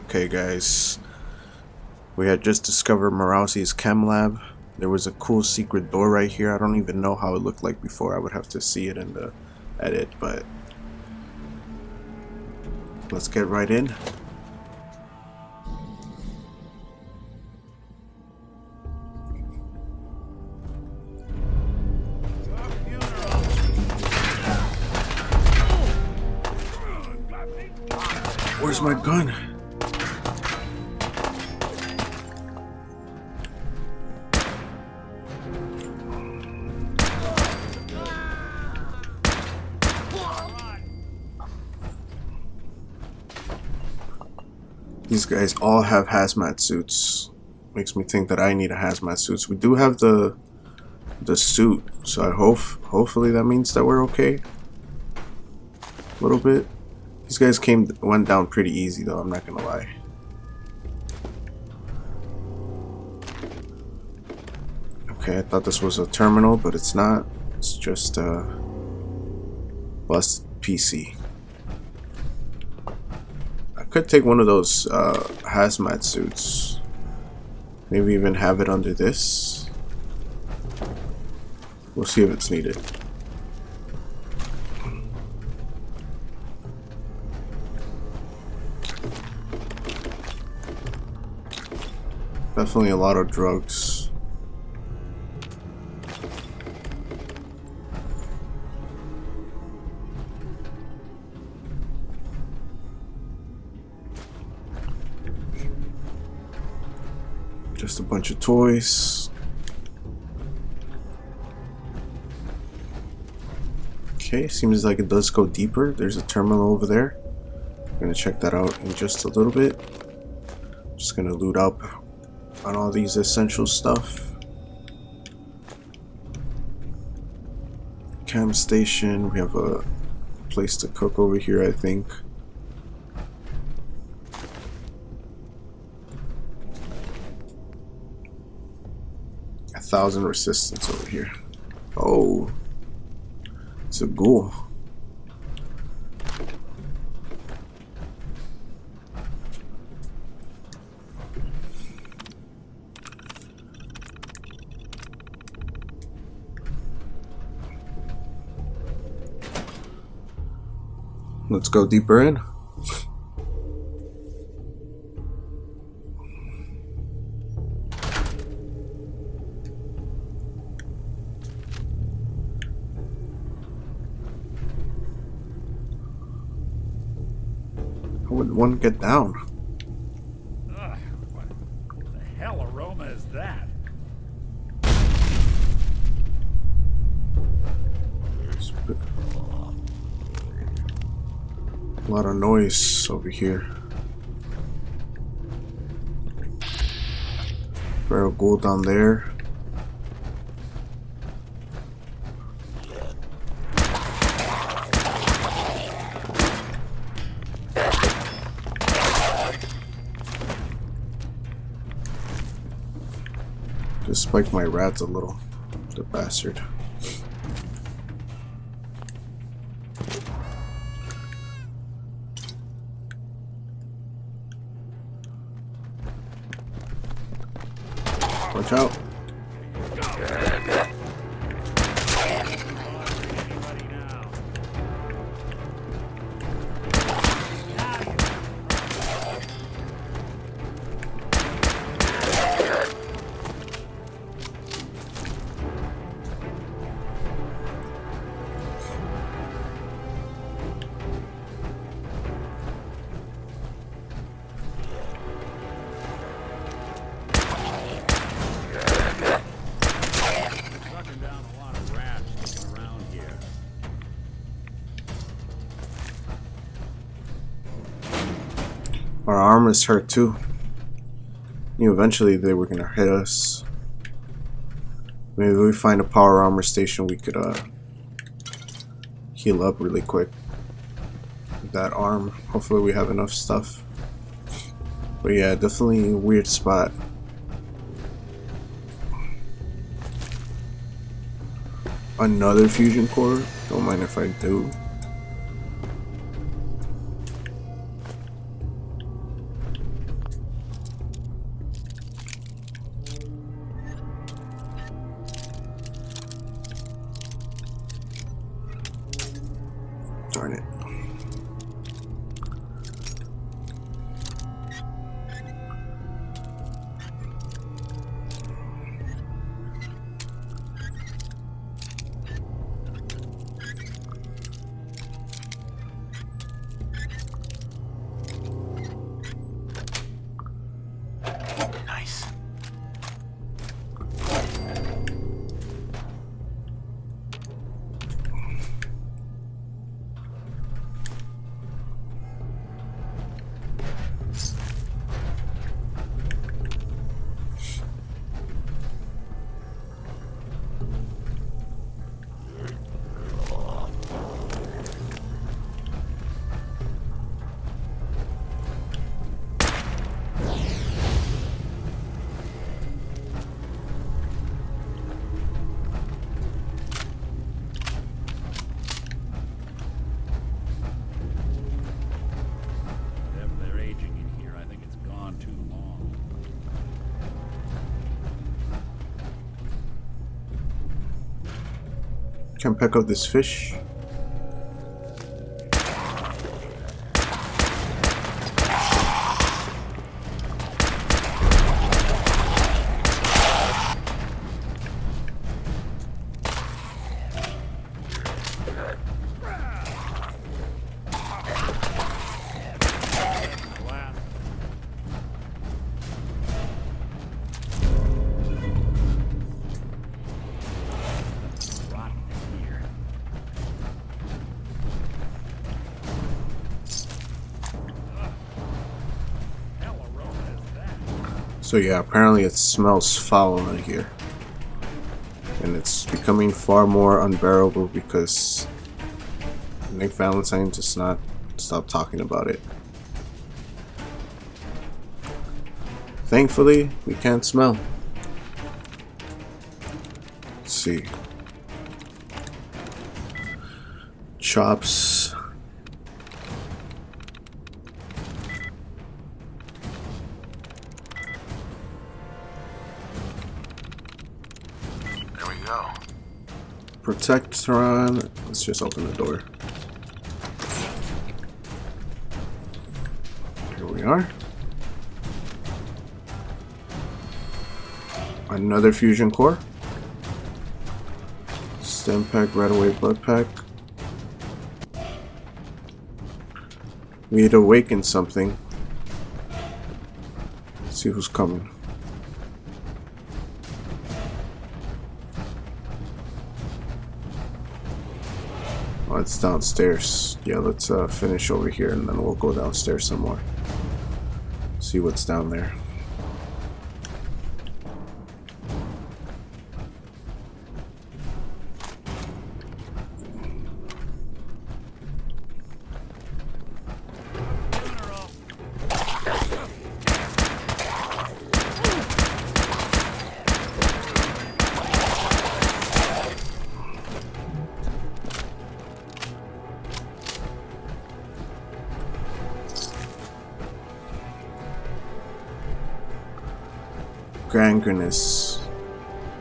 Okay guys, we had just discovered Murowski's Chem Lab. There was a cool secret door right here. I don't even know how it looked like before. I would have to see it in the edit, but let's get right in. Where's my gun? These guys all have hazmat suits. Makes me think that I need a hazmat suit. So we do have the suit, so I hopefully that means that we're okay. A little bit. These guys went down pretty easy though, I'm not gonna lie. Okay, I thought this was a terminal, but it's not. It's just a bus PC. I could take one of those hazmat suits. Maybe even have it under this. We'll see if it's needed. Definitely a lot of drugs. Just a bunch of toys. Okay, seems like it does go deeper. There's a terminal over there. I'm gonna check that out in just a little bit. Just gonna loot up on all these essential stuff. Cam station. We have a place to cook over here, I think. A 1,000 resistance over here. Oh, it's a ghoul. Let's go deeper in. How would one get down? Ugh, what the hell aroma is that? A lot of noise over here. Feral ghoul down there. Just spiked my rats a little, the bastard. Watch out. Our arm is hurt too. Knew eventually they were gonna hit us. Maybe we find a power armor station we could heal up really quick with that arm. Hopefully we have enough stuff. But yeah, definitely a weird spot. Another fusion core? Don't mind if I do. Can pick up this fish. So yeah, apparently it smells foul in here. And it's becoming far more unbearable because Nick Valentine just not stop talking about it. Thankfully, we can't smell. Let's see. Chops. Protectron. Let's just open the door. Here we are. Another fusion core. Stem pack, right away blood pack. We had awakened something. Let's see who's coming. Oh, it's downstairs. Yeah, let's finish over here and then we'll go downstairs some more. See what's down there. Gangrenous.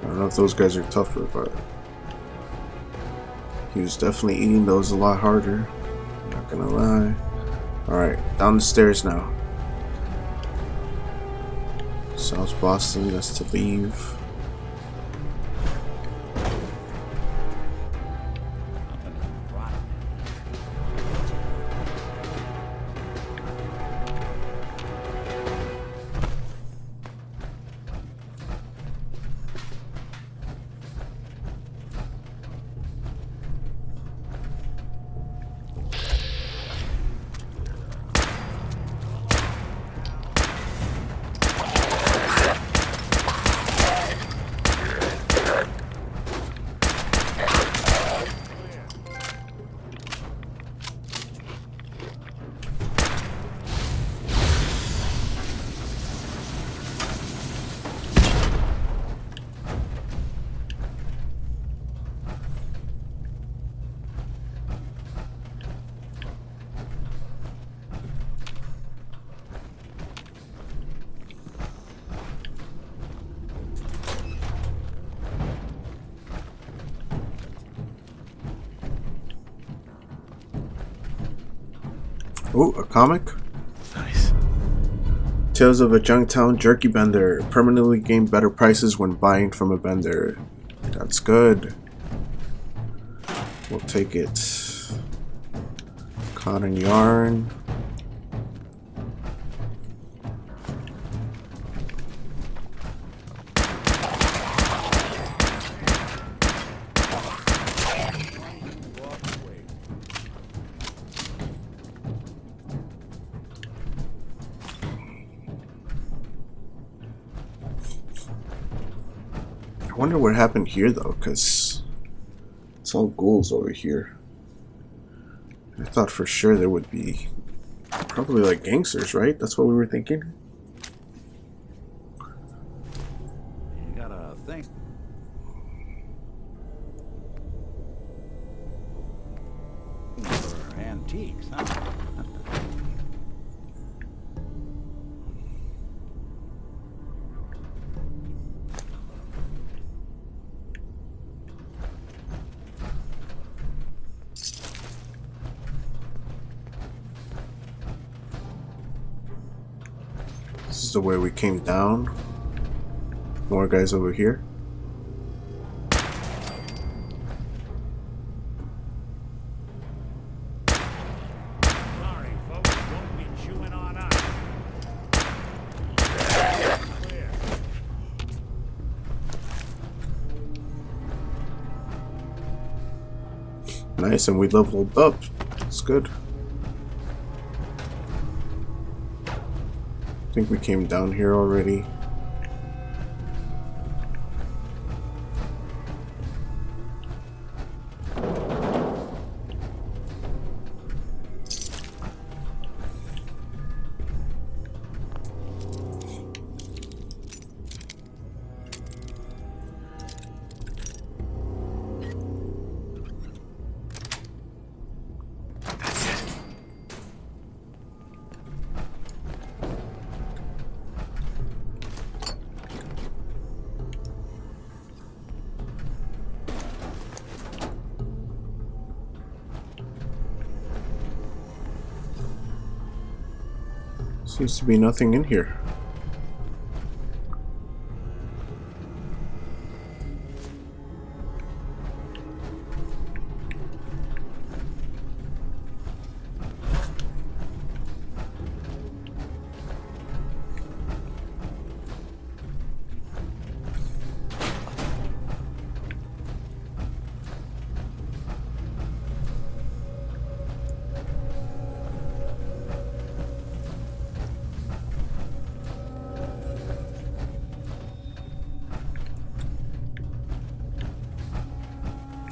I don't know if those guys are tougher, but he was definitely eating those a lot harder. Not gonna lie. Alright, down the stairs now. South Boston, that's to leave. Oh, a comic? Nice. Tales of a Junktown Jerky Bender. Permanently gain better prices when buying from a bender. That's good. We'll take it. Cotton yarn. I wonder what happened here though, because it's all ghouls over here. I thought for sure there would be probably like gangsters, right? That's what we were thinking. You got a thing. For antiques, huh? This is the way we came down. More guys over here. Sorry, folks, don't be chewing on us. Clear. Nice, and we leveled up. That's good. I think we came down here already. Seems to be nothing in here.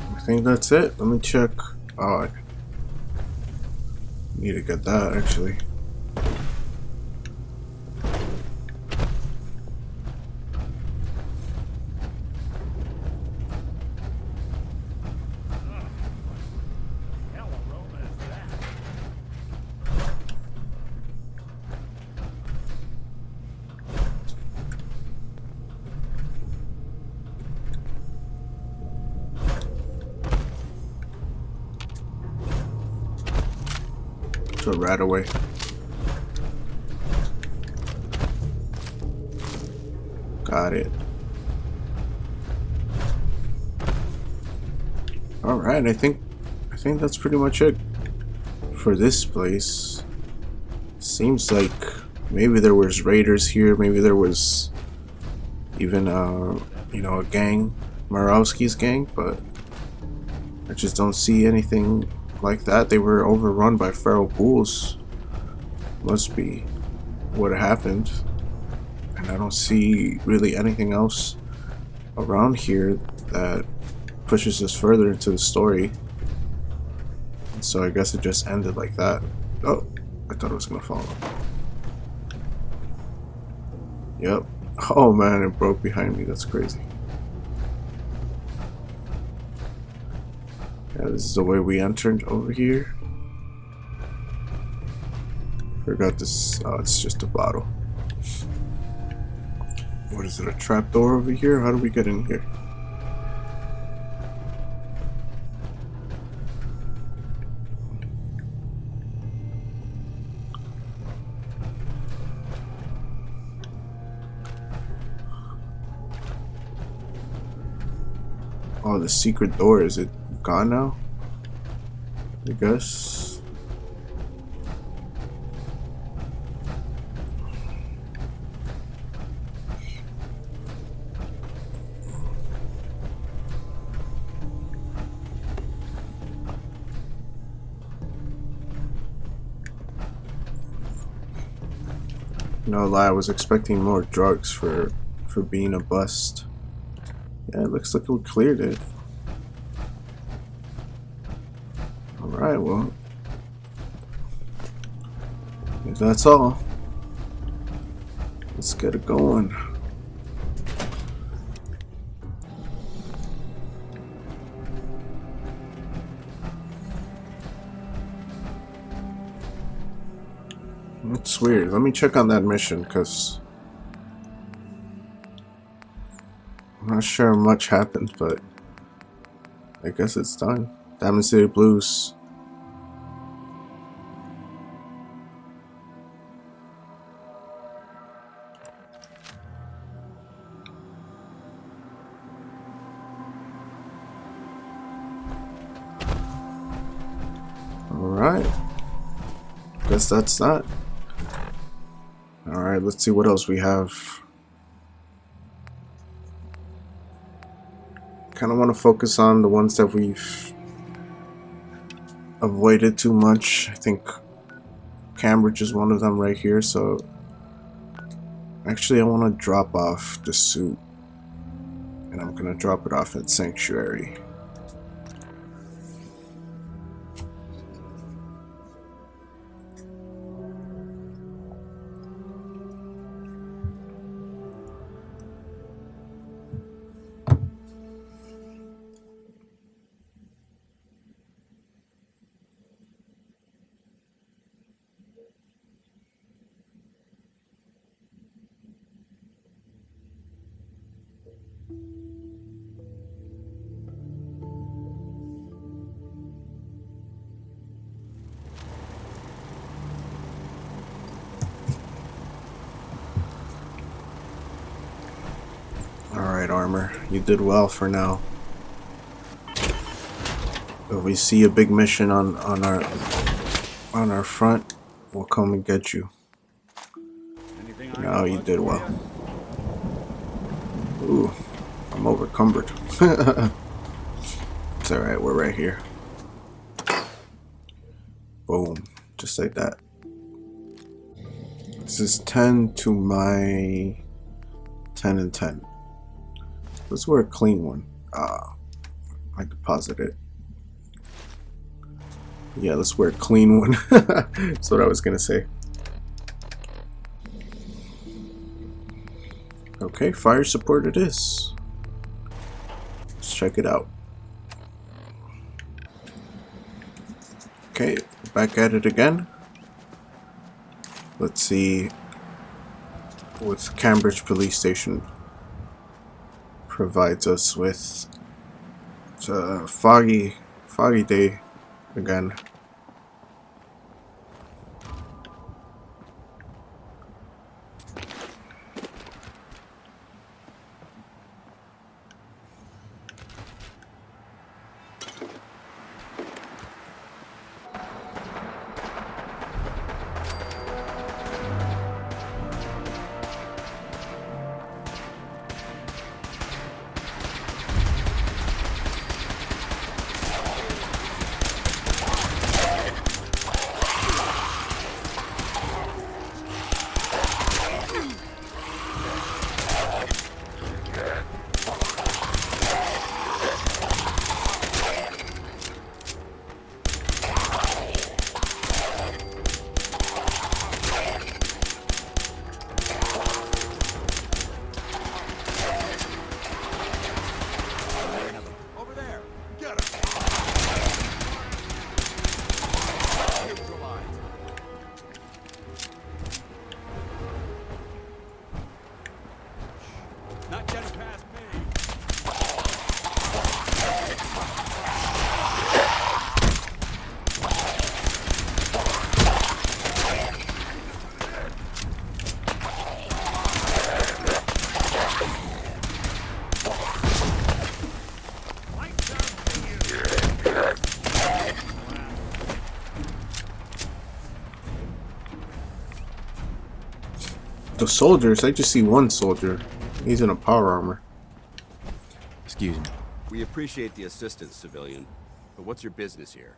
I think that's it. Let me check. Oh, I need to get that actually. Hell aroma is that? So right away. Got it. All right, I think that's pretty much it for this place. Seems like maybe there was raiders here, maybe there was even you know, a gang, Murowski's gang, but I just don't see anything like that. They were overrun by feral ghouls. Must be what happened. And I don't see really anything else around here that pushes us further into the story. So I guess it just ended like that. Oh, I thought it was gonna fall. Yep. Oh man, it broke behind me. That's crazy. Yeah, this is the way we entered over here. Forgot this. Oh, it's just a bottle. What is it? A trapdoor over here? How do we get in here? Oh, the secret door. Is it gone now? I guess. No lie, I was expecting more drugs for being a bust. Yeah, it looks like we cleared it. Alright, well, if that's all, let's get it going. It's weird. Let me check on that mission, because I'm not sure much happened, but I guess it's done. Diamond City Blues. guess that's that. Alright, let's see what else we have. Kind of want to focus on the ones that we've avoided too much. I think Cambridge is one of them right here, so actually I want to drop off the suit, and I'm gonna drop it off at Sanctuary. Alright, Armor, you did well for now. If we see a big mission on our front, we'll come and get you. No, you did well. Ooh, I'm overcumbered. It's alright, we're right here. Boom, just like that. This is 10 to my 10 and 10. Let's wear a clean one. I deposit it. Yeah, let's wear a clean one. That's what I was gonna say. Okay, fire support it is. Let's check it out. Okay, back at it again. Let's see what Cambridge Police Station provides us with. It's a foggy day again. The soldiers, I just see one soldier. He's in a power armor. Excuse me. We appreciate the assistance, civilian. But what's your business here?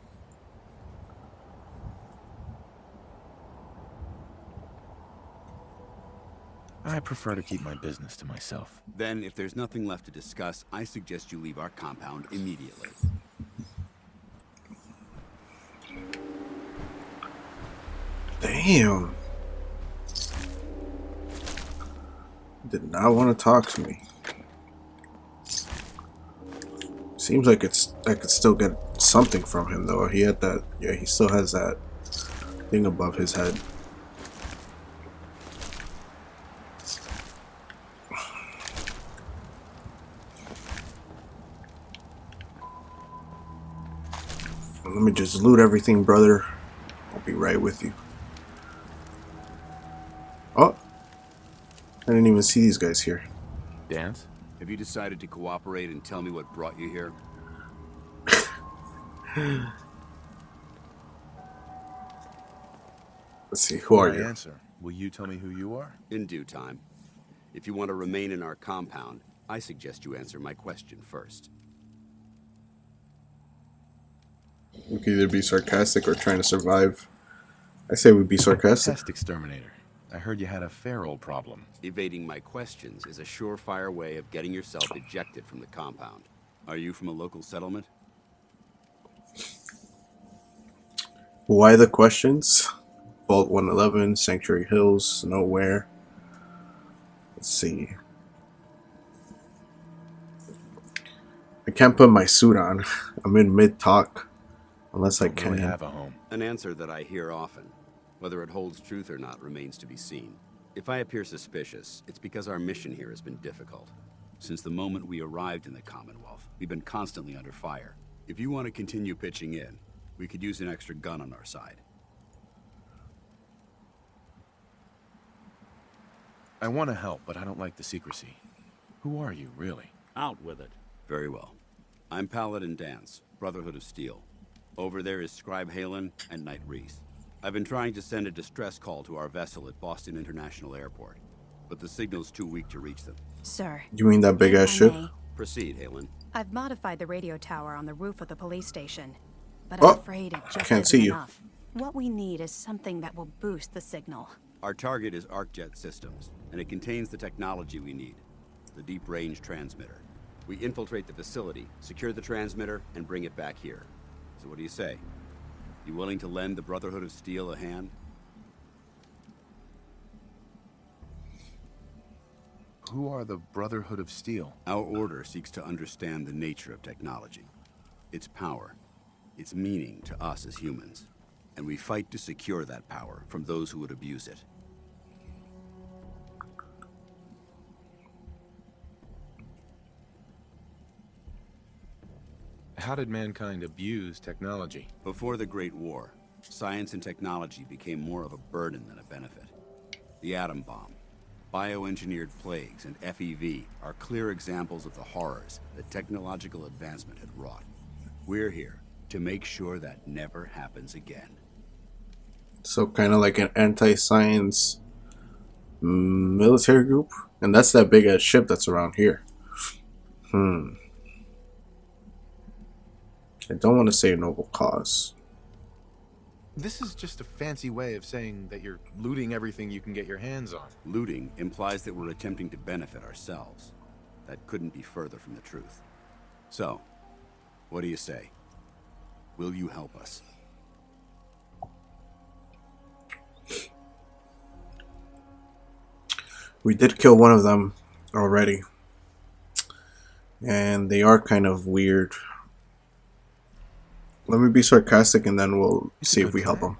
I prefer to keep my business to myself. Then, if there's nothing left to discuss, I suggest you leave our compound immediately. Damn. Did not want to talk to me. Seems like I could still get something from him though. He had that, yeah, he still has that thing above his head. Let me just loot everything, brother. I'll be right with you. Oh, I didn't even see these guys here. Danse? Have you decided to cooperate and tell me what brought you here? Let's see. Who are When I you? answer, will you tell me who you are? In due time. If you want to remain in our compound, I suggest you answer my question first. We could either be sarcastic or trying to survive. I say we be sarcastic. Pest exterminator. I heard you had a feral problem. Evading my questions is a surefire way of getting yourself ejected from the compound. Are you from a local settlement? Why the questions? Vault 111, Sanctuary Hills, nowhere. Let's see. I can't put my suit on. I'm in mid-talk. Unless I Don't really can. have a home. An answer that I hear often. Whether it holds truth or not remains to be seen. If I appear suspicious, it's because our mission here has been difficult. Since the moment we arrived in the Commonwealth, we've been constantly under fire. If you want to continue pitching in, we could use an extra gun on our side. I want to help, but I don't like the secrecy. Who are you, really? Out with it. Very well. I'm Paladin Danse, Brotherhood of Steel. Over there is Scribe Halen and Knight Reese. I've been trying to send a distress call to our vessel at Boston International Airport, but the signal's too weak to reach them. Sir. You mean that big ass if I ship? may, Proceed, Halen. I've modified the radio tower on the roof of the police station, but Oh, I'm afraid it just can't isn't see you. enough. What we need is something that will boost the signal. Our target is ArcJet Systems, and it contains the technology we need, the deep-range transmitter. We infiltrate the facility, secure the transmitter, and bring it back here. So what do you say? You willing to lend the Brotherhood of Steel a hand? Who are the Brotherhood of Steel? Our order seeks to understand the nature of technology, its power, its meaning to us as humans, and we fight to secure that power from those who would abuse it. How did mankind abuse technology? Before the Great War, science and technology became more of a burden than a benefit. The atom bomb, bioengineered plagues, and FEV are clear examples of the horrors that technological advancement had wrought. We're here to make sure that never happens again. So kind of like an anti-science military group? And that's that big ass ship that's around here. I don't want to say a noble cause. This is just a fancy way of saying that you're looting everything you can get your hands on. Looting implies that we're attempting to benefit ourselves. That couldn't be further from the truth. So, what do you say? Will you help us? We did kill one of them already. And they are kind of weird. Let me be sarcastic and then we'll It's a see if good we help plan. them.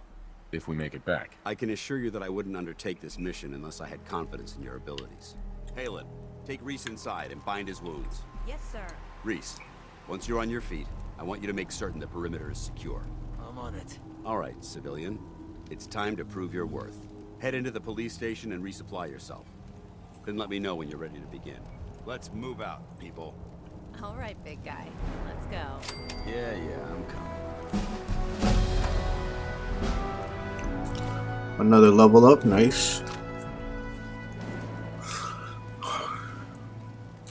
If we make it back. I can assure you that I wouldn't undertake this mission unless I had confidence in your abilities. Halen, take Reese inside and bind his wounds. Yes, sir. Reese, once you're on your feet, I want you to make certain the perimeter is secure. I'm on it. All right, civilian. It's time to prove your worth. Head into the police station and resupply yourself. Then let me know when you're ready to begin. Let's move out, people. All right, big guy. Let's go. Yeah, I'm coming. Another level up, nice.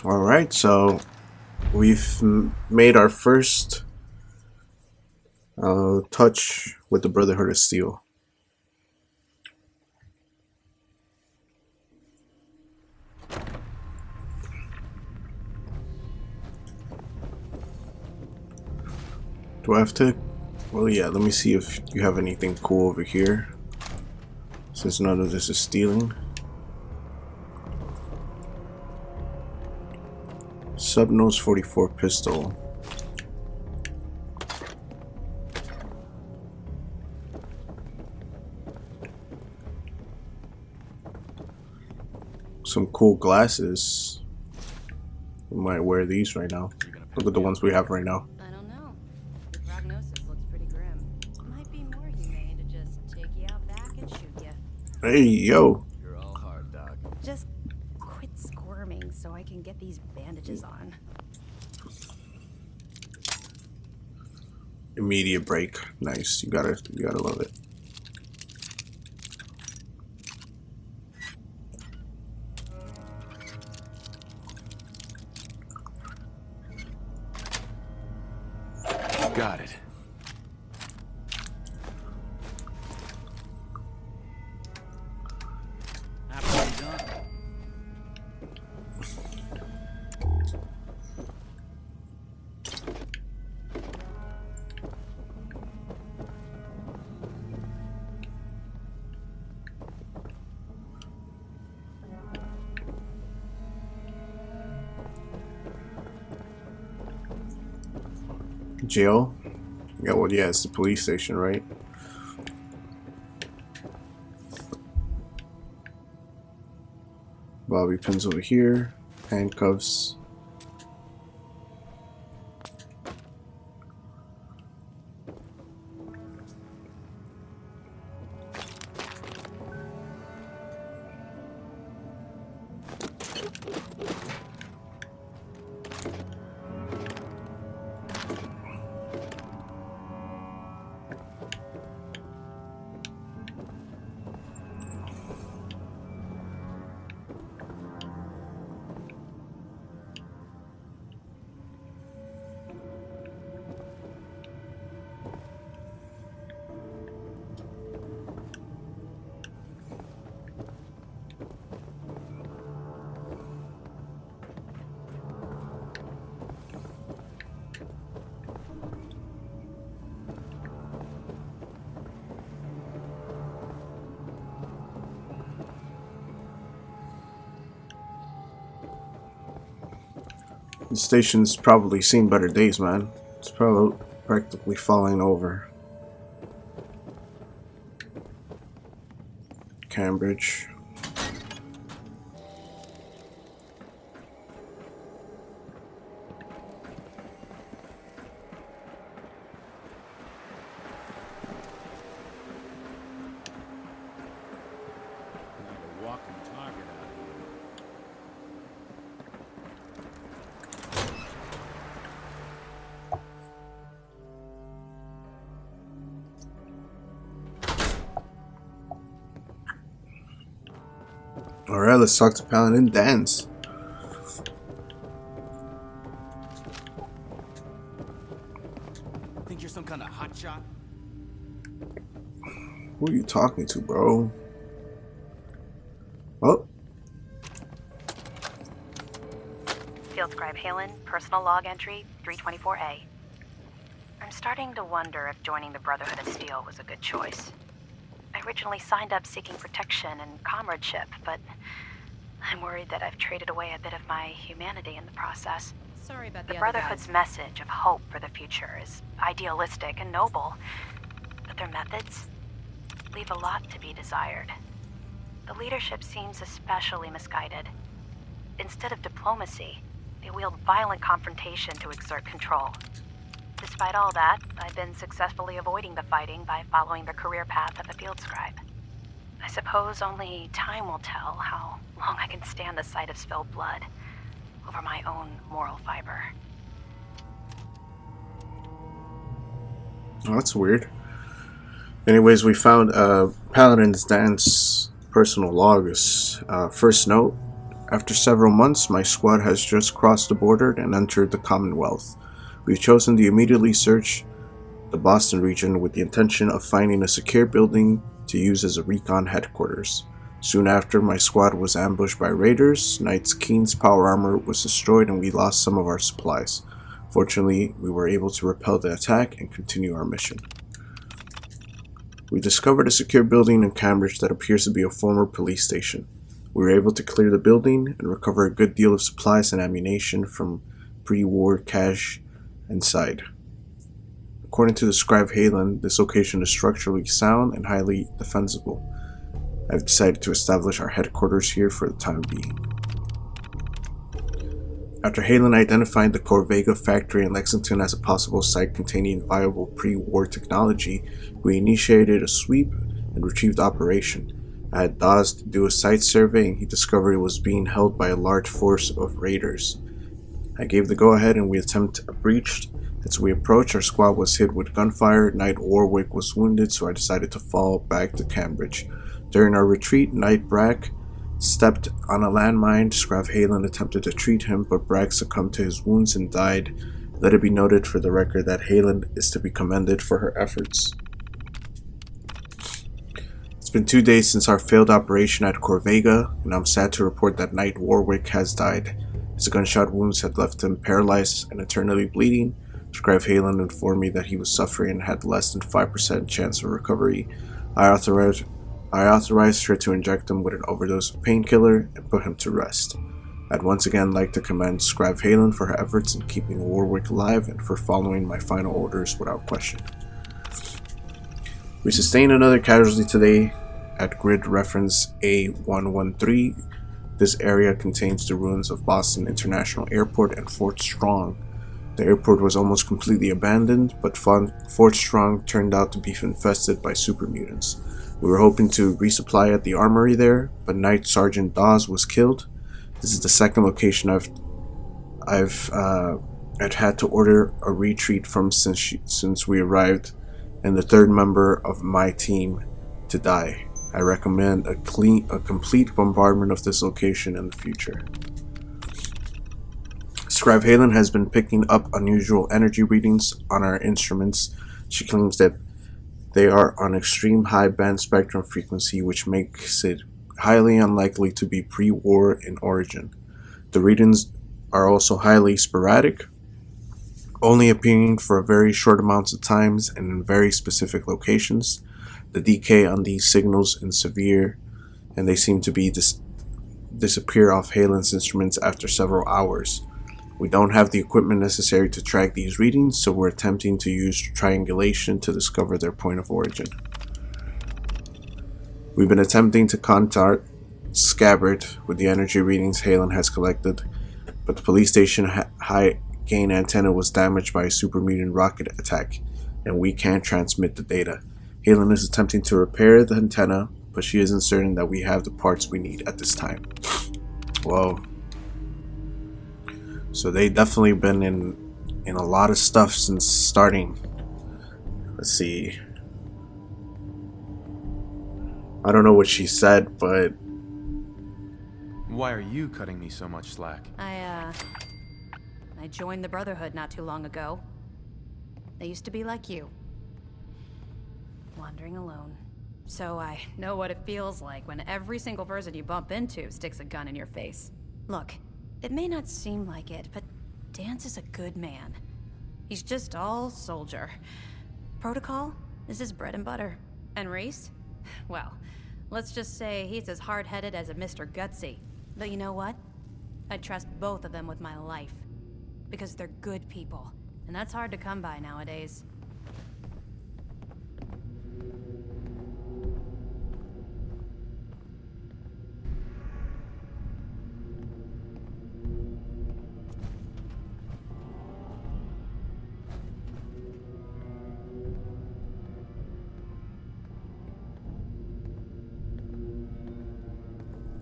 Alright, so we've made our first touch with the Brotherhood of Steel. Do I have to? Well, yeah, let me see if you have anything cool over here. Since none of this is stealing. Subnose 44 pistol. Some cool glasses. We might wear these right now. Look at the ones we have right now. I don't know. Your prognosis looks pretty grim. Might be more humane to just take you out back and shoot you. Hey, yo. You're all hard, Doc. Just quit squirming so I can get these bandages on. Immediate break. Nice. You gotta love it. Got it. Halfway done. Jail? Yeah, well, yeah, it's the police station, right? Bobby pins over here. Handcuffs. The station's probably seen better days, man. It's probably practically falling over. Cambridge. Like a walking target out here. Alright, let's talk to Paladin Danse. Think you're some kind of hotshot? Who are you talking to, bro? Oh, Field Scribe Halen, personal log entry 324A. I'm starting to wonder if joining the Brotherhood of Steel was a good choice. I originally signed up seeking protection and comradeship, but I'm worried that I've traded away a bit of my humanity in the process. Sorry about The the Brotherhood's message of hope for the future is idealistic and noble, but their methods leave a lot to be desired. The leadership seems especially misguided. Instead of diplomacy, they wield violent confrontation to exert control. Despite all that, I've been successfully avoiding the fighting by following the career path of a field scribe. I suppose only time will tell how long I can stand the sight of spilled blood over my own moral fiber. oh, that's weird. Anyways, we found Paladin Danse personal logs. First note, after several months, my squad has just crossed the border and entered the Commonwealth. We've chosen to immediately search the Boston region with the intention of finding a secure building to use as a recon headquarters. Soon after, my squad was ambushed by raiders. Knight's Keen's power armor was destroyed and we lost some of our supplies. Fortunately, we were able to repel the attack and continue our mission. We discovered a secure building in Cambridge that appears to be a former police station. We were able to clear the building and recover a good deal of supplies and ammunition from pre-war cache inside. According to the scribe Halen, this location is structurally sound and highly defensible. I've decided to establish our headquarters here for the time being. After Halen identified the Corvega factory in Lexington as a possible site containing viable pre-war technology, we initiated a sweep and retrieved operation. I had Dawes to do a site survey and he discovered it was being held by a large force of raiders. I gave the go-ahead and we attempted a breach. As we approached, our squad was hit with gunfire. Knight Warwick was wounded, so I decided to fall back to Cambridge. During our retreat, Knight Brack stepped on a landmine. Scribe Halen attempted to treat him, but Brack succumbed to his wounds and died Let it be noted for the record that Halen is to be commended for her efforts. It's been 2 days since our failed operation at Corvega, and I'm sad to report that Knight Warwick has died. His gunshot wounds had left him paralyzed and eternally bleeding. Scribe Halen informed me that he was suffering and had less than 5% chance of recovery. I authorized her to inject him with an overdose of painkiller and put him to rest. I'd once again like to commend Scribe Halen for her efforts in keeping Warwick alive and for following my final orders without question. We sustained another casualty today at grid reference A113. This area contains the ruins of Boston International Airport and Fort Strong. The airport was almost completely abandoned, but Fort Strong turned out to be infested by super mutants. We were hoping to resupply at the armory there, but Night Sergeant Dawes was killed. This is the second location I've had to order a retreat from since we arrived, and the third member of my team to die. I recommend a complete bombardment of this location in the future. Scribe Halen has been picking up unusual energy readings on our instruments. She claims that they are on extreme high band spectrum frequency, which makes it highly unlikely to be pre-war in origin. The readings are also highly sporadic, only appearing for very short amounts of times and in very specific locations. The decay on these signals is severe, and they seem to be disappear off Halen's instruments after several hours. We don't have the equipment necessary to track these readings, so we're attempting to use triangulation to discover their point of origin. We've been attempting to contact Scabbard with the energy readings Halen has collected, but the police station high gain antenna was damaged by a super mutant rocket attack, and we can't transmit the data. Halen is attempting to repair the antenna, but she isn't certain that we have the parts we need at this time. Whoa. So they definitely been in a lot of stuff since starting. Let's see. I don't know what she said, but Why are you cutting me so much slack? I joined the Brotherhood not too long ago. They used to be like you. Wandering alone. So I know what it feels like when every single person you bump into sticks a gun in your face. Look, it may not seem like it, but Danse is a good man. He's just all soldier. Protocol is his bread and butter. And Reese? Well, let's just say he's as hard-headed as a Mr. Gutsy. But you know what? I trust both of them with my life. Because they're good people. And that's hard to come by nowadays.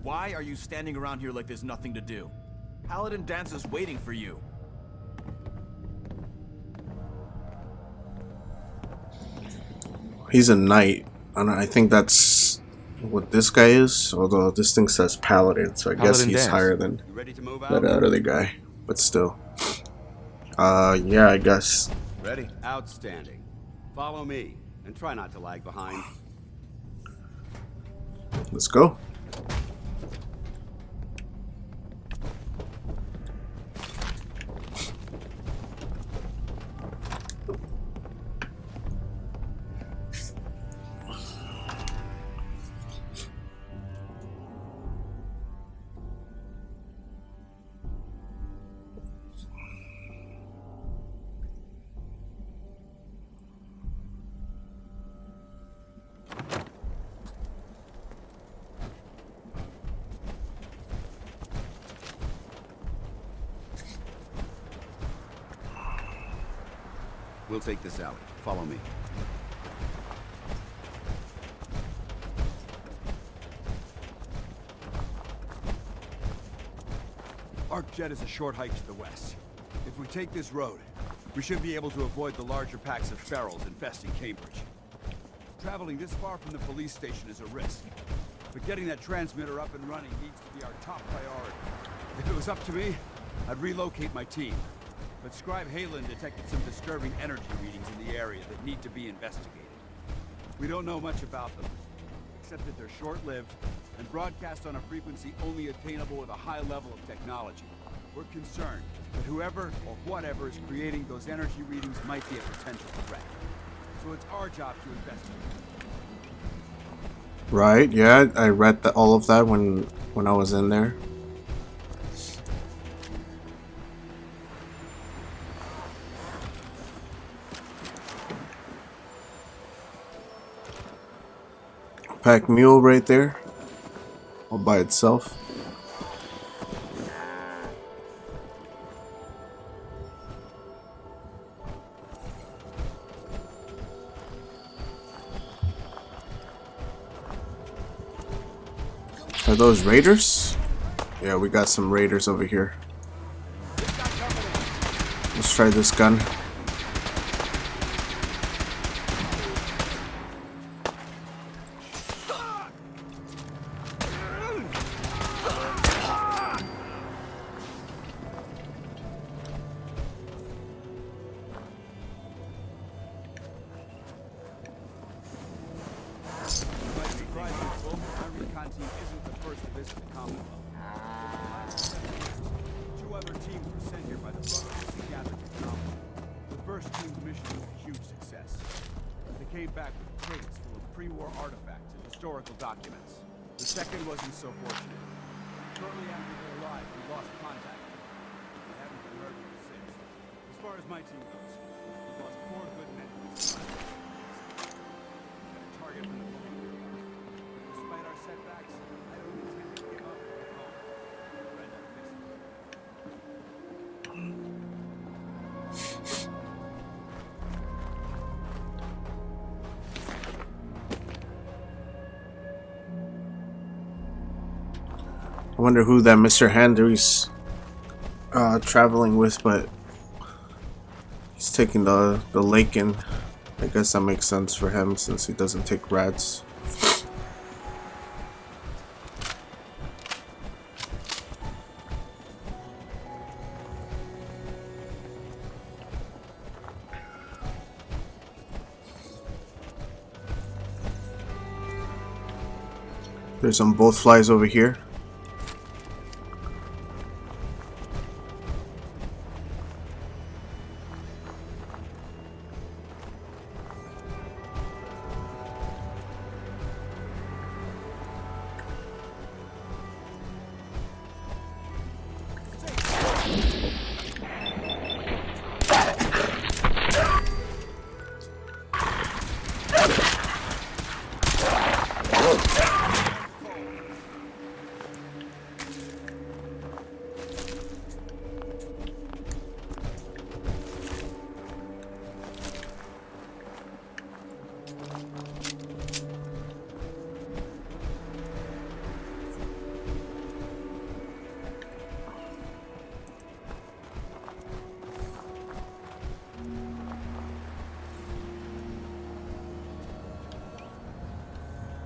Why are you standing around here like there's nothing to do? Paladin Danse is waiting for you. he's a knight, and I think that's what this guy is. Although this thing says Paladin, so I guess Paladin he's Danse. higher than You ready to move that out? other guy. But still, yeah, I guess. Ready? Outstanding. Follow me, and try not to lag behind. Let's go. We'll take this alley. Follow me. Arcjet is a short hike to the west. If we take this road, we should be able to avoid the larger packs of ferals infesting Cambridge. Traveling this far from the police station is a risk, but getting that transmitter up and running needs to be our top priority. If it was up to me, I'd relocate my team. but Scribe Halen detected some disturbing energy readings in the area that need to be investigated. We don't know much about them, except that they're short-lived and broadcast on a frequency only attainable with a high level of technology. We're concerned that whoever or whatever is creating those energy readings might be a potential threat. So it's our job to investigate. Right, yeah, I read all of that when I was in there. Pack mule right there, all by itself. Are those raiders? Yeah, we got some raiders over here. Let's try this gun. Two other teams were sent here by the Brotherhood to gather technology. The first team's mission was a huge success. They came back with crates full of pre-war artifacts and historical documents. The second wasn't so fortunate. Shortly after they arrived, we lost contact. We haven't been heard from since. As far as my team goes, we lost 4 good men. Target for the police. Despite our setbacks, I don't intend to give up or go. Red are missing. I wonder who that Mr. Handry's traveling with, but he's taking the lake in. I guess that makes sense for him since he doesn't take rats. There's some both flies over here.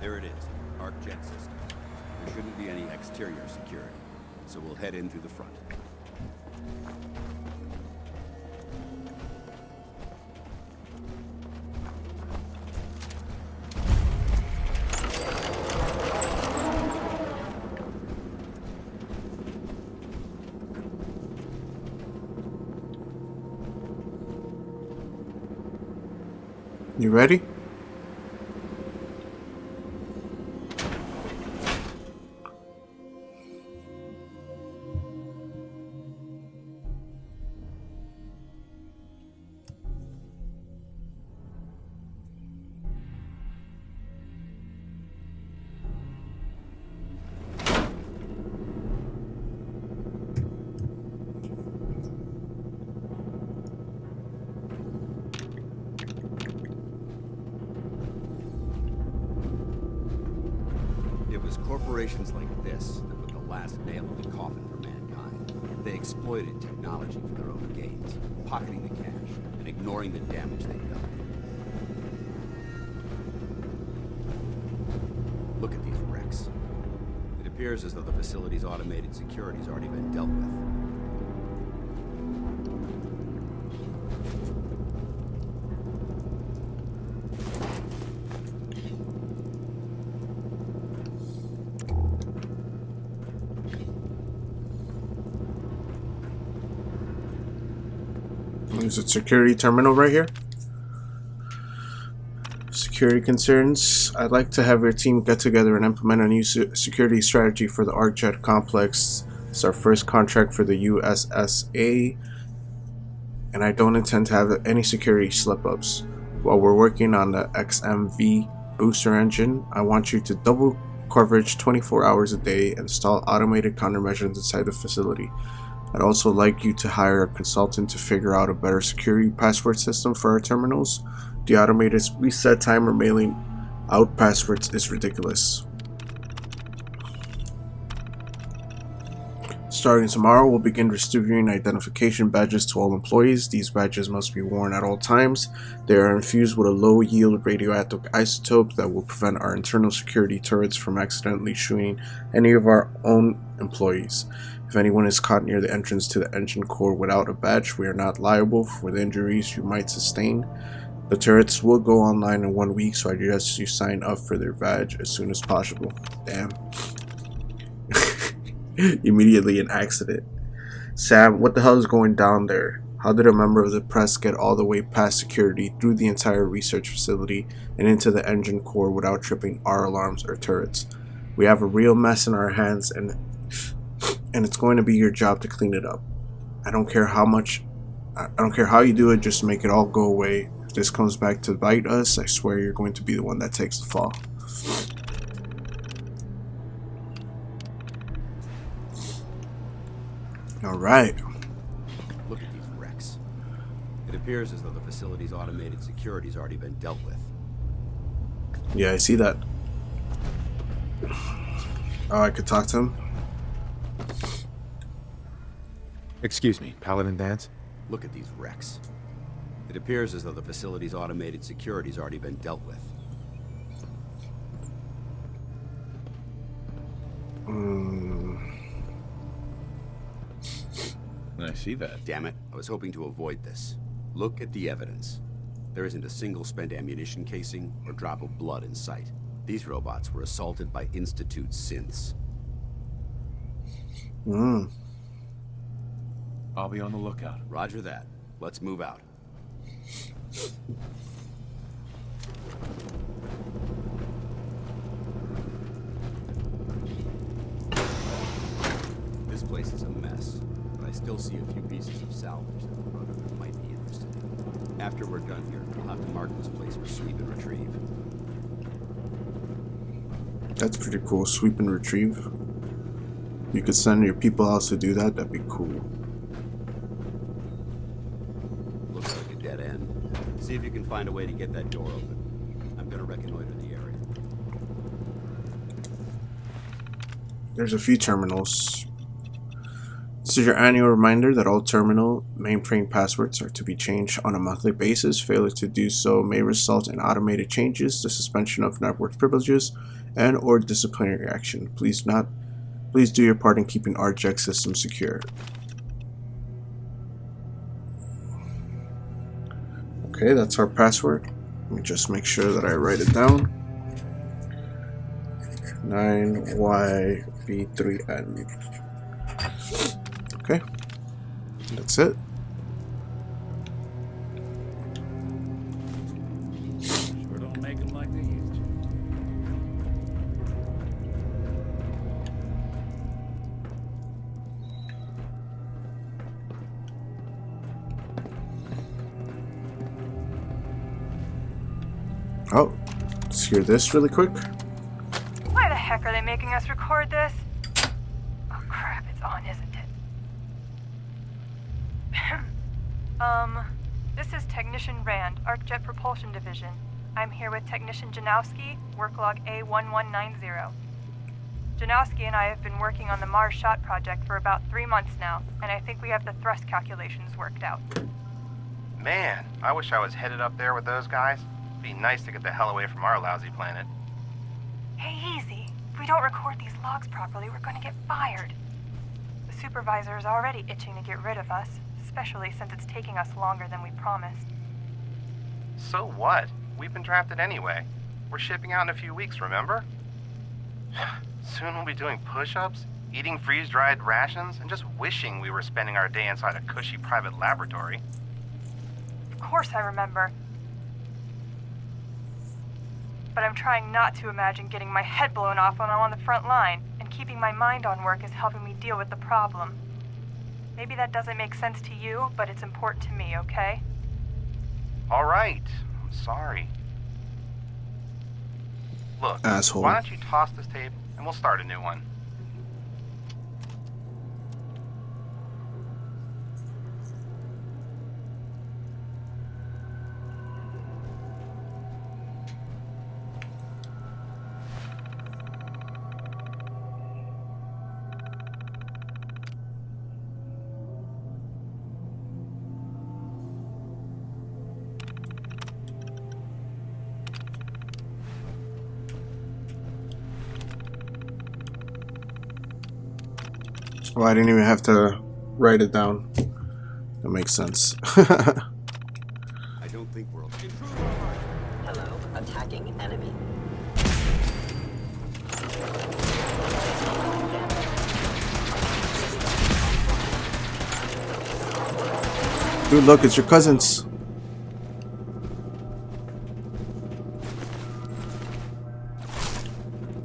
There it is, arc jet system. There shouldn't be any exterior security, so we'll head in through the front. You ready? It was corporations like this that put the last nail in the coffin for mankind. They exploited technology for their own gains, pocketing the cash and ignoring the damage they've done. Look at these wrecks. It appears as though the facility's automated security's already been dealt with. There's a security terminal right here. Security concerns. I'd like to have your team get together and implement a new security strategy for the ArcJet complex. It's our first contract for the USSA, and I don't intend to have any security slip-ups. While we're working on the XMV booster engine, I want you to double coverage 24 hours a day, install automated countermeasures inside the facility. I'd also like you to hire a consultant to figure out a better security password system for our terminals. The automated reset timer mailing out passwords is ridiculous. Starting tomorrow, we'll begin distributing identification badges to all employees. These badges must be worn at all times. They are infused with a low-yield radioactive isotope that will prevent our internal security turrets from accidentally shooting any of our own employees. If anyone is caught near the entrance to the engine core without a badge, we are not liable for the injuries you might sustain. The turrets will go online in 1 week, so I suggest you sign up for their badge as soon as possible. Damn. Immediately an accident. Sam, what the hell is going down there? How did a member of the press get all the way past security through the entire research facility and into the engine core without tripping our alarms or turrets? We have a real mess in our hands, and it's going to be your job to clean it up. I don't care how you do it, just make it all go away. If this comes back to bite us, I swear you're going to be the one that takes the fall. Alright. Look at these wrecks. It appears as though the facility's automated security's already been dealt with. Yeah, I see that. Oh, I could talk to him? Excuse me, Paladin Danse? Look at these wrecks. It appears as though the facility's automated security's already been dealt with. I see that. Damn it, I was hoping to avoid this. Look at the evidence. There isn't a single spent ammunition casing or drop of blood in sight. These robots were assaulted by Institute synths. I'll be on the lookout. Roger that. Let's move out. This place is a mess, but I still see a few pieces of salvage that the Brotherhood might be interested in. After we're done here, we'll have to mark this place for sweep and retrieve. That's pretty cool. Sweep and retrieve. You could send your people out to do that. That'd be cool. Looks like a dead end. See if you can find a way to get that door open. I'm gonna reconnoiter the area. There's a few terminals. This is your annual reminder that all terminal mainframe passwords are to be changed on a monthly basis. Failure to do so may result in automated changes, the suspension of network privileges, and or disciplinary action. Please do your part in keeping our ArcJet system secure. Okay, that's our password. Let me just make sure that I write it down. 9YB3N. Okay, that's it. Sure don't make them like they used to. Oh, let's hear this really quick. Why the heck are they making us record this? Oh crap, it's on, isn't it? This is Technician Rand, ArcJet Propulsion Division. I'm here with Technician Janowski, work log A1190. Janowski and I have been working on the Mars Shot project for about 3 months now, and I think we have the thrust calculations worked out. Man, I wish I was headed up there with those guys. Be nice to get the hell away from our lousy planet. Hey, easy. If we don't record these logs properly, we're going to get fired. The supervisor is already itching to get rid of us, especially since it's taking us longer than we promised. So what? We've been drafted anyway. We're shipping out in a few weeks, remember? Soon we'll be doing push-ups, eating freeze-dried rations, and just wishing we were spending our day inside a cushy private laboratory. Of course I remember. But I'm trying not to imagine getting my head blown off when I'm on the front line, and keeping my mind on work is helping me deal with the problem. Maybe that doesn't make sense to you, but it's important to me, okay? All right. I'm sorry. Look, Asshole. why don't you toss this tape and we'll start a new one. Oh, I didn't even have to write it down. That makes sense. I don't think we're okay. Hello, attacking enemy. Dude, look, it's your cousins.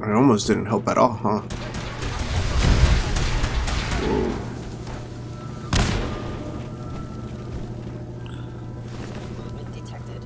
I almost didn't help at all, huh? Movement detected.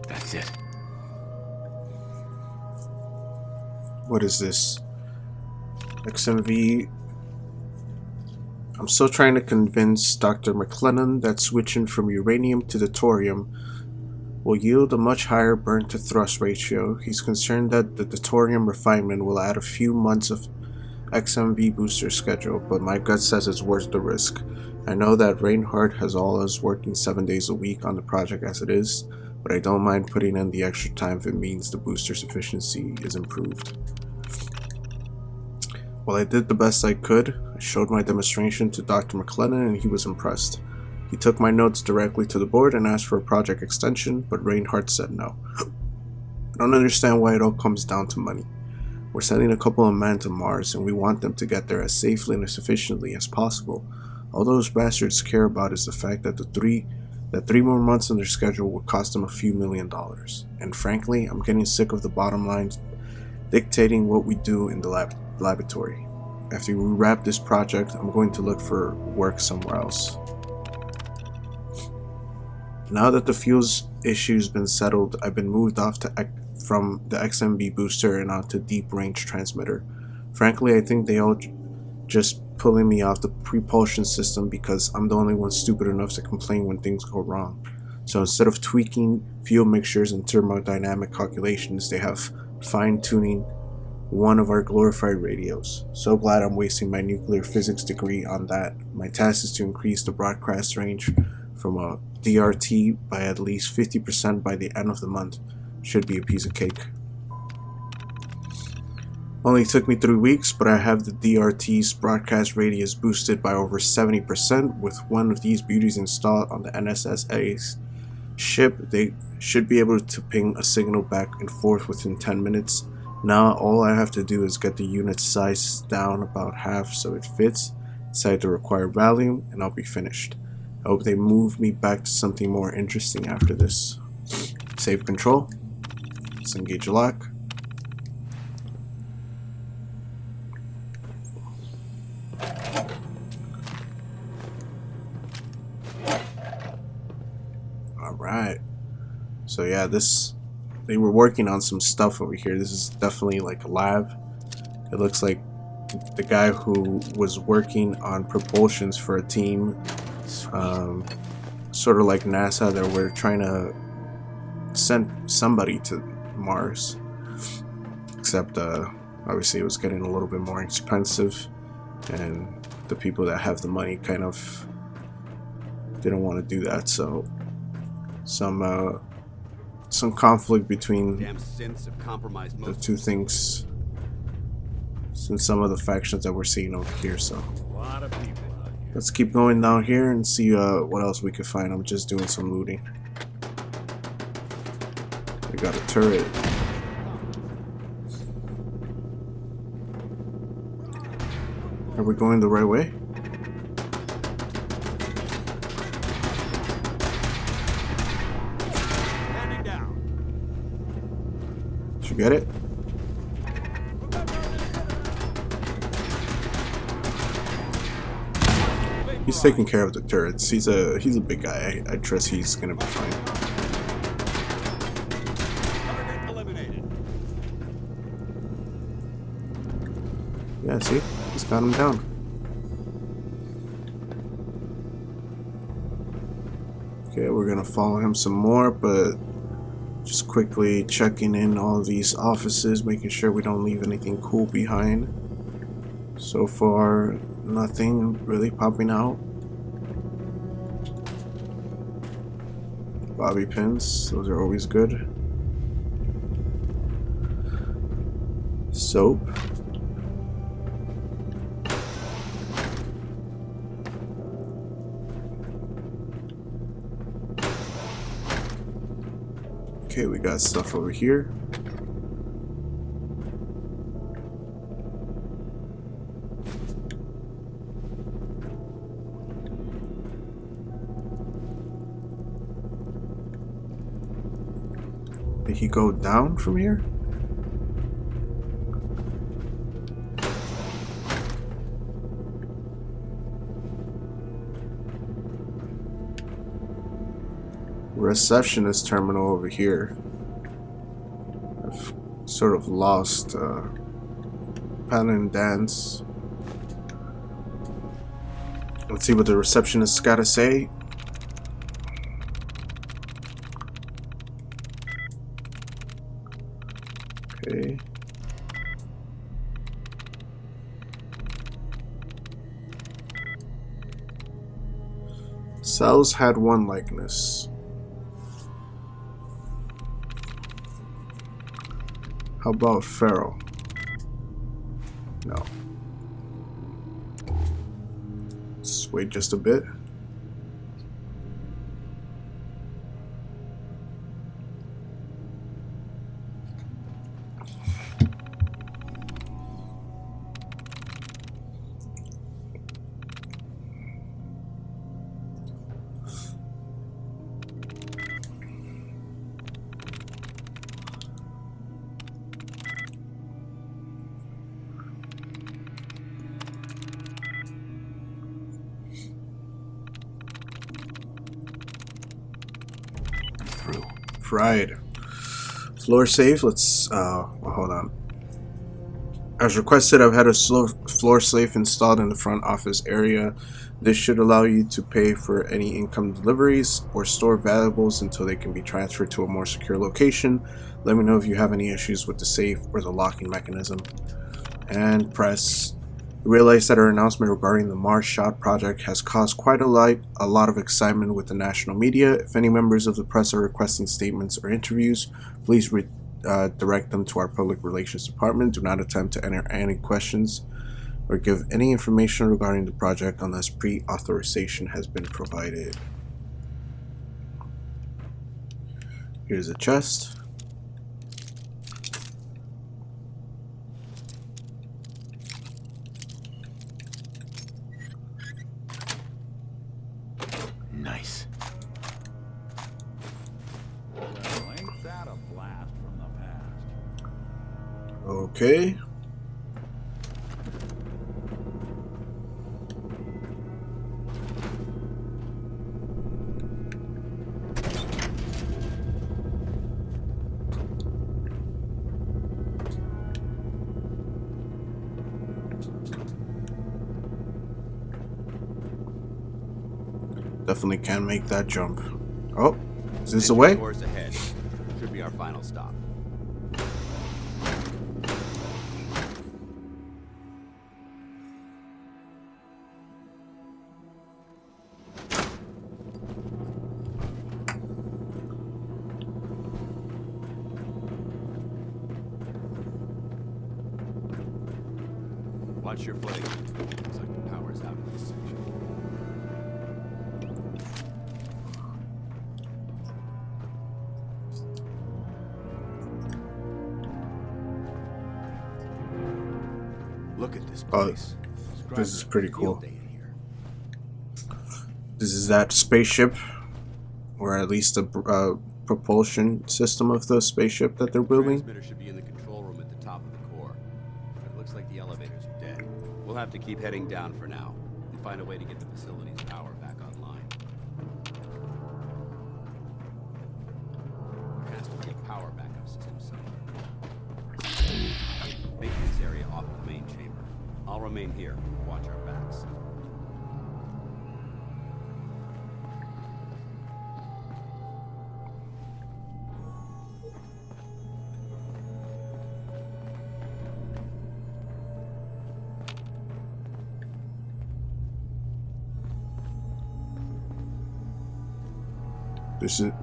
That's it. What is this? XMV. I'm still trying to convince Dr. McLennan that switching from uranium to deuterium will yield a much higher burn to thrust ratio. He's concerned that the deuterium refinement will add a few months of XMV booster schedule, but my gut says it's worth the risk. I know that Reinhardt has all us working 7 days a week on the project as it is, but I don't mind putting in the extra time if it means the booster's efficiency is improved. While I did the best I could, I showed my demonstration to Dr. McLennan and he was impressed. He took my notes directly to the board and asked for a project extension, but Reinhardt said no. I don't understand why it all comes down to money. We're sending a couple of men to Mars and we want them to get there as safely and as efficiently as possible. All those bastards care about is the fact that three more months on their schedule will cost them a few $1 million. And frankly, I'm getting sick of the bottom line dictating what we do in the laboratory. After we wrap this project, I'm going to look for work somewhere else. Now that the fuels issue's been settled, I've been moved off from the XMB booster and onto deep range transmitter. Frankly, I think they all just pulling me off the propulsion system because I'm the only one stupid enough to complain when things go wrong. So instead of tweaking fuel mixtures and thermodynamic calculations, they have fine-tuning one of our glorified radios. So glad I'm wasting my nuclear physics degree on that. My task is to increase the broadcast range from a DRT by at least 50% by the end of the month. Should be a piece of cake. Only took me 3 weeks, but I have the DRT's broadcast radius boosted by over 70%. With one of these beauties installed on the NSSA's ship, they should be able to ping a signal back and forth within 10 minutes. Now all I have to do is get the unit size down about half so it fits inside the required volume, and I'll be finished. I hope they move me back to something more interesting after this. Save control. Let's engage lock. Alright. So yeah, they were working on some stuff over here. This is definitely like a lab. It looks like the guy who was working on propulsions for a team, sort of like NASA, that were trying to send somebody to Mars. Except obviously it was getting a little bit more expensive, and the people that have the money kind of didn't want to do that. So some conflict between Damn synths have compromised the most two things, since some of the factions that we're seeing over here. So A lot of people out here. let's keep going down here and see what else we can find. I'm just doing some looting. We got a turret. Are we going the right way? Standing down. Did you get it? He's taking care of the turrets. He's a big guy. I trust he's gonna be fine. Target eliminated. Yeah, see? He's got him down. Okay, we're gonna follow him some more, but just quickly checking in all of these offices, making sure we don't leave anything cool behind. So far, nothing really popping out. Bobby pins, those are always good. Soap. Okay, we got stuff over here. Did he go down from here? Receptionist terminal over here. I've sort of lost Paladin Danse. Let's see what the receptionist's gotta say. Okay. Cells had one likeness. How about Pharaoh? No. Let's wait just a bit. Right. Floor safe. Let's hold on. As requested, I've had a floor safe installed in the front office area. This should allow you to pay for any income deliveries or store valuables until they can be transferred to a more secure location. Let me know if you have any issues with the safe or the locking mechanism. And press. Realize that our announcement regarding the Mars Shot project has caused quite a lot of excitement with the national media. If any members of the press are requesting statements or interviews, please direct them to our public relations department. Do not attempt to enter any questions or give any information regarding the project unless pre-authorization has been provided. Here's a chest. Nice. Well, ain't that a blast from the past? Okay. Definitely can make that jump. Oh, is this the way? Course ahead. Should be our final stop. Watch your footing. Looks like the power's out in this section. Look at this place. This is pretty cool. This is that spaceship, or at least the propulsion system of the spaceship that they're building. The transmitter should be in the control room at the top of the core. But it looks like the elevators are dead. We'll have to keep heading down for now and find a way to get the facility's power back online. There has to be a power backup system somewhere. Maintenance area off of the main chamber. I'll remain here. Watch our backs.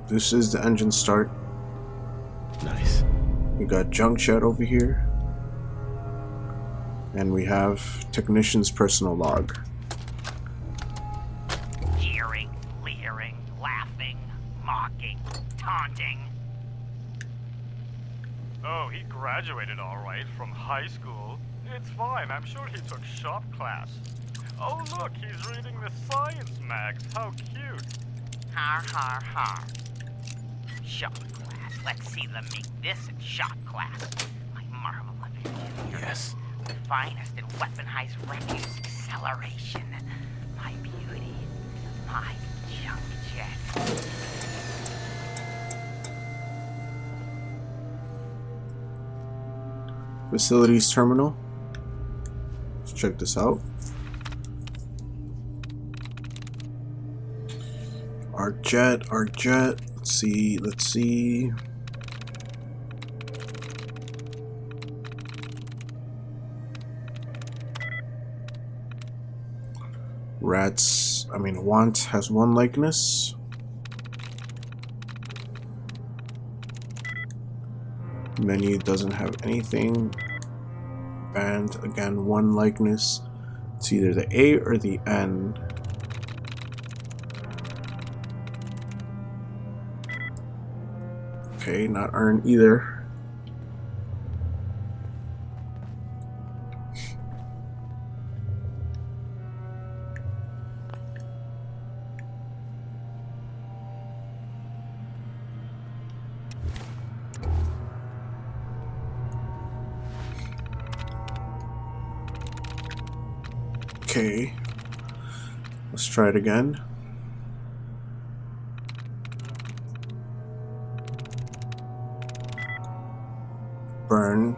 This is the engine start. Nice. We got junk shed over here. And we have technician's personal log. Jeering, leering, laughing, mocking, taunting. Oh, he graduated all right from high school. It's fine, I'm sure he took shop class. Oh look, he's reading the science mags. How cute. Har har har. Shop class. Let's see them make this in shop class. My marvel of engineering. Yes. The finest in weaponized refuse acceleration. My beauty. My junk jet. Facilities terminal. Let's check this out. Arc jet. Let's see. Want has one likeness. Menu doesn't have anything. Band, again, one likeness. It's either the A or the N. Okay, not earn either. Okay, let's try it again. Burn.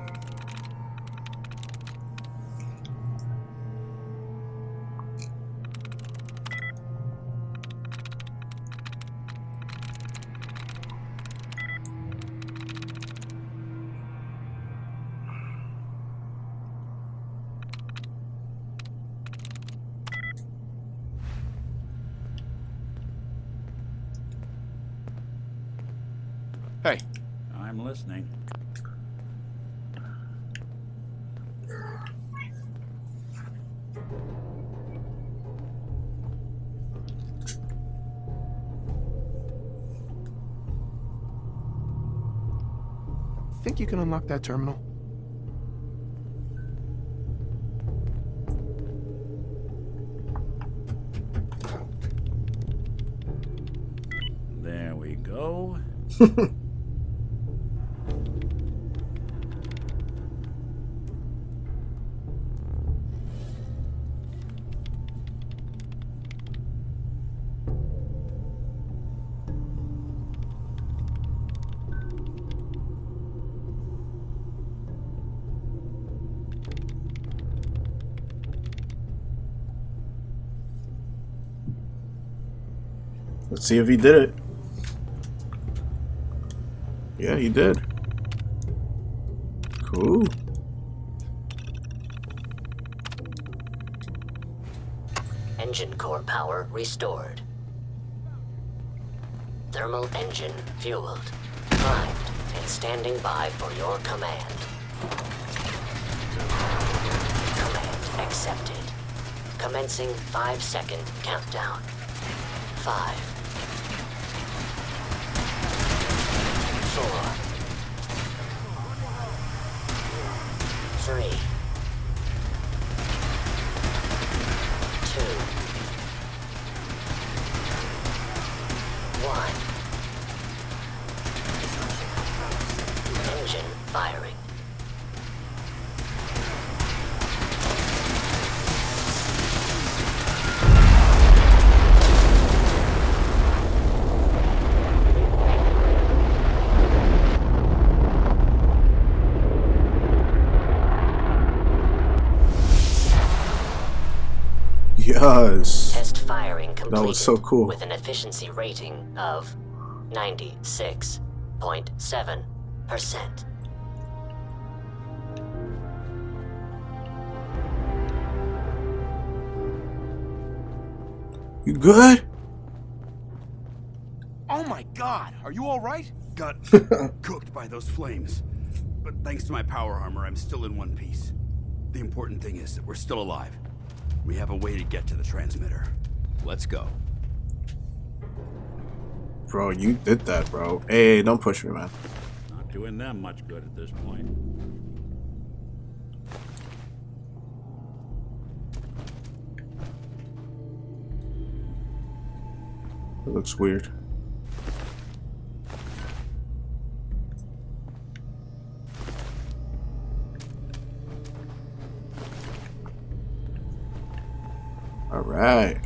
I'm listening. Think you can unlock that terminal? There we go. Let's see if he did it. Yeah, he did. Cool. Engine core power restored. Thermal engine fueled. Primed and standing by for your command. Command accepted. Commencing 5-second countdown. 5, 4, 3, 2, 1. Engine firing. Yes. Test firing completed. That was so cool. With an efficiency rating of 96.7%. You good? Oh my god, are you alright? Got cooked by those flames. But thanks to my power armor, I'm still in one piece. The important thing is that we're still alive. We have a way to get to the transmitter. Let's go. Bro, you did that, bro. Hey, don't push me, man. Not doing them much good at this point. It looks weird. Alright.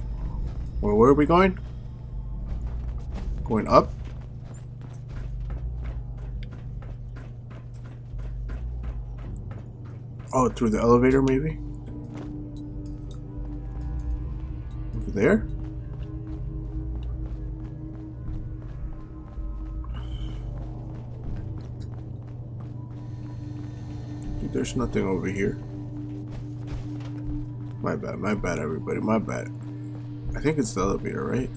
Well, where are we going? Going up? Oh, through the elevator, maybe? Over there? There's nothing over here. My bad, everybody, my bad. I think it's the elevator, right?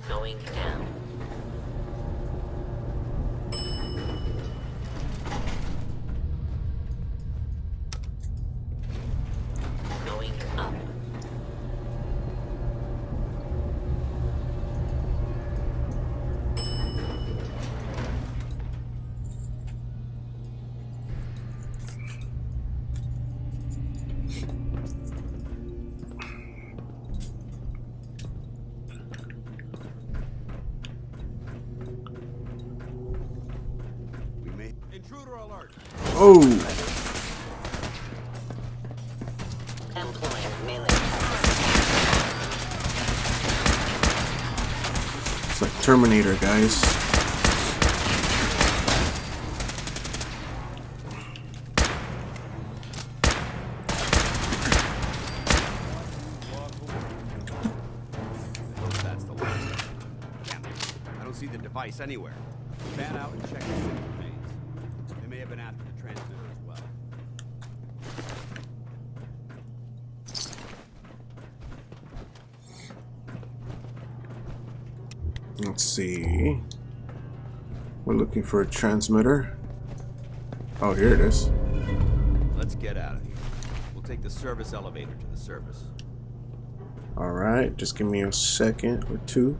Going down. Going up. Intruder alert. Oh! Employing melee. It's like Terminator, guys. That's the last. Damn it. I don't see the device anywhere. Fan out and check the signal remains. They may have been after the transmitter as well. Let's see. We're looking for a transmitter. Oh, here it is. Let's get out of here. We'll take the service elevator to the surface. Alright, just give me a second or two.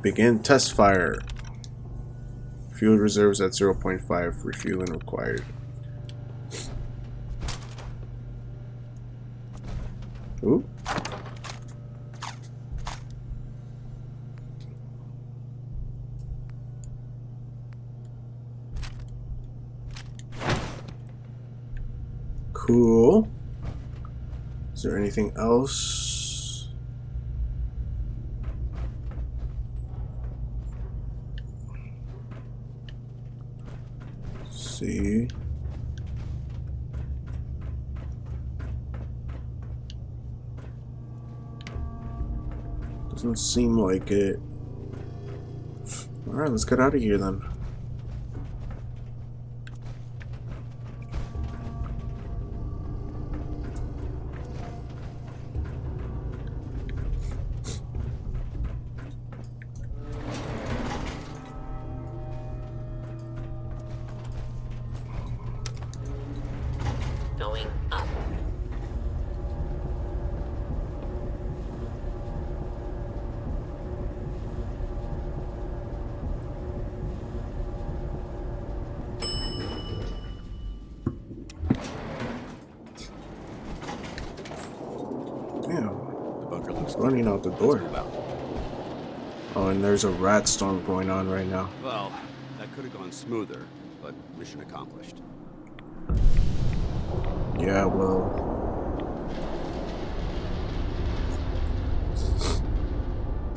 Begin test fire. Fuel reserves at 0.5. Refueling required. Ooh. Cool. Is there anything else? Let's see. Doesn't seem like it. Alright, let's get out of here then. Going up. Damn. The bunker looks running out the door. Let's move out. Oh, and there's a rat storm going on right now. Well, that could have gone smoother, but mission accomplished. Yeah, well.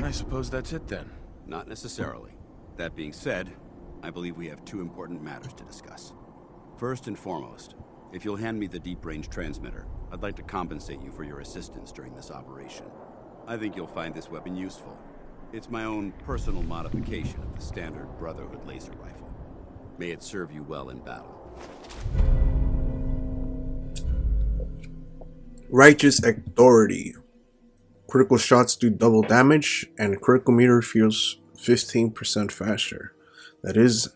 I suppose that's it then. Not necessarily. That being said, I believe we have two important matters to discuss. First and foremost, if you'll hand me the deep-range transmitter, I'd like to compensate you for your assistance during this operation. I think you'll find this weapon useful. It's my own personal modification of the standard Brotherhood laser rifle. May it serve you well in battle. Righteous Authority. Critical shots do double damage, and critical meter feels 15% faster. That is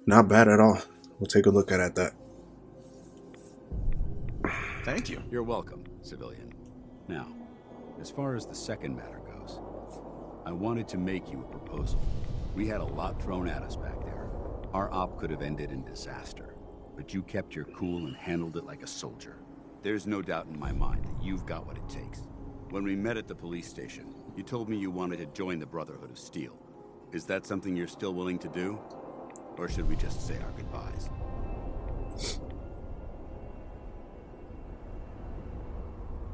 not bad at all. We'll take a look at that. Thank you. You're welcome, civilian. Now, as far as the second matter goes, I wanted to make you a proposal. We had a lot thrown at us back there. Our op could have ended in disaster, but you kept your cool and handled it like a soldier. There's no doubt in my mind that you've got what it takes. When we met at the police station, you told me you wanted to join the Brotherhood of Steel. Is that something you're still willing to do? Or should we just say our goodbyes?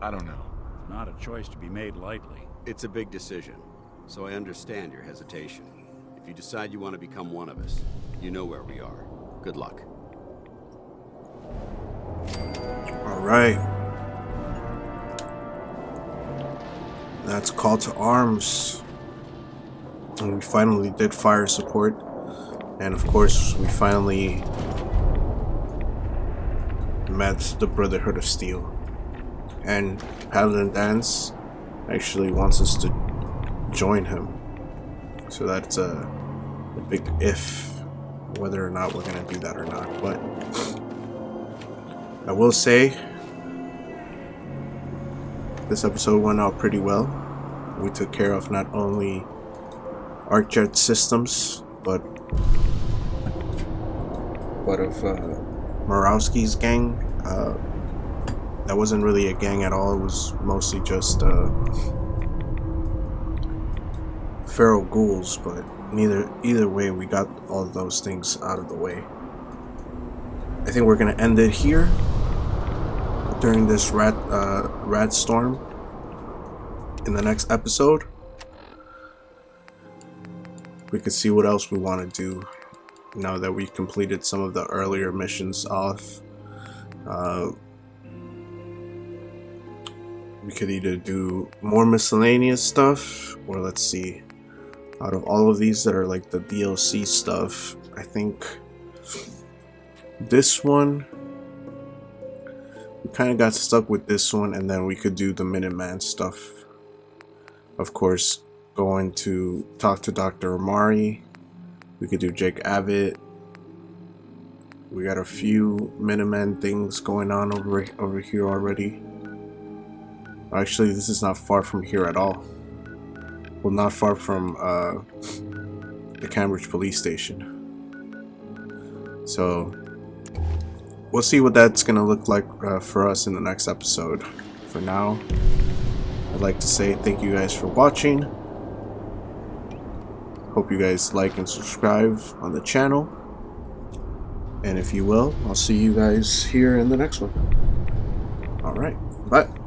I don't know. Not a choice to be made lightly. It's a big decision, so I understand your hesitation. If you decide you want to become one of us, you know where we are. Good luck. All right. That's call to arms. And we finally did fire support. And of course, we finally met the Brotherhood of Steel. And Paladin Danse actually wants us to join him. So that's a big if, whether or not we're going to do that or not. But I will say, this episode went out pretty well. We took care of not only ArcJet systems, but of Murowski's gang. That wasn't really a gang at all. It was mostly just feral ghouls. But either way, we got all of those things out of the way. I think we're gonna end it here during this rat storm. In the next episode, we could see what else we want to do now that we've completed some of the earlier missions off. We could either do more miscellaneous stuff, or let's see, out of all of these that are like the DLC stuff, I think this one we kind of got stuck with this one, and then we could do the Minuteman stuff. Of course, going to talk to Dr. Amari. We could do Jake Abbott. We got a few Minuteman things going on over here already. Actually, this is not far from here at all. Well, not far from the Cambridge Police Station. So we'll see what that's gonna look like for us in the next episode. For now, I'd like to say thank you guys for watching. Hope you guys like and subscribe on the channel. And if you will, I'll see you guys here in the next one. Alright, bye.